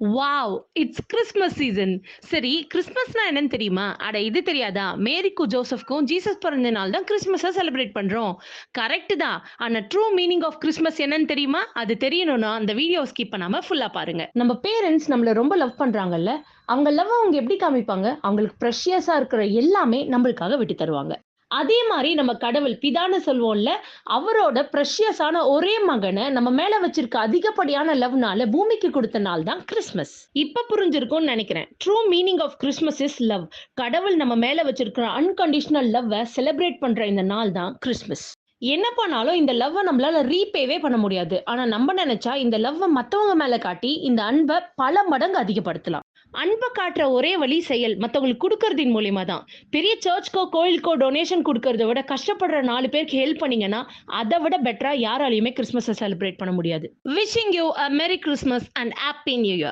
Wow! It's Christmas season. சரி, கிறிஸ்மஸ்னா என்னன்னு தெரியுமா? அட இது தெரியாதா? மேரிக்கும், ஜோசப்க்கும் ஜீசஸ் பிறந்த நாள் தான் கிறிஸ்மஸ செலிப்ரேட் பண்றோம். கரெக்ட் தான். ஆனா ட்ரூ மீனிங் ஆஃப் கிறிஸ்மஸ் என்னன்னு தெரியுமா? அது தெரியணும்னா அந்த வீடியோவ ஸ்கிப் பண்ணாம ஃபுல்லா பாருங்க. நம்ம பேரண்ட்ஸ் நம்மள ரொம்ப லவ் பண்றாங்கல்ல, அவங்க லவ்வ அவங்க எப்படி காமிப்பாங்க? அவங்களுக்கு ப்ரெஷியஸா இருக்கிற எல்லாமே நம்மளுக்காக விட்டு தருவாங்க. அதே மாரி நம்ம கடவுள் பிதான்னு சொல்வோம்ல, அவரோட ப்ரெஷியஸான ஒரே மகன நம்ம மேல வச்சிருக்க அதிகப்படியான லவ்னால பூமிக்கு குடுத்த நாள் தான் கிறிஸ்மஸ். இப்ப புரிஞ்சிருக்கும்னு நெனைக்கிறேன். True meaning of Christmas is love. கடவுள் நம்ம மேல வச்சிருக்கிற அன்கண்டிஷனல் லவ்வ செலிப்ரேட் பண்ற இந்த நாள் தான் கிறிஸ்மஸ். என்ன பண்ணாலும் இந்த லவ்வ நம்மளால ரீபேவே பண்ண முடியாது. ஆனா நம்ப நெனச்சா இந்த லவ்வ மத்தவங்க மேல காட்டி இந்த அன்ப பல மடங்கு அதிகப்படுத்தலாம். அன்ப காட்டுற ஒரே வழி செயல். மத்தவங்களுக்கு குடுக்கறதின் மூலியமா தான். பெரிய சர்ச்க்கோ, கோயிலுக்கோ டொனேஷன் குடுக்கறத விட கஷ்டப்படுற 4 பேருக்கு ஹெல்ப் பண்ணீங்கன்னா, அத விட பெட்டரா யாராலயுமே கிறிஸ்மஸ செலிப்ரேட் பண்ண முடியாது. Wishing you a merry Christmas and happy new year.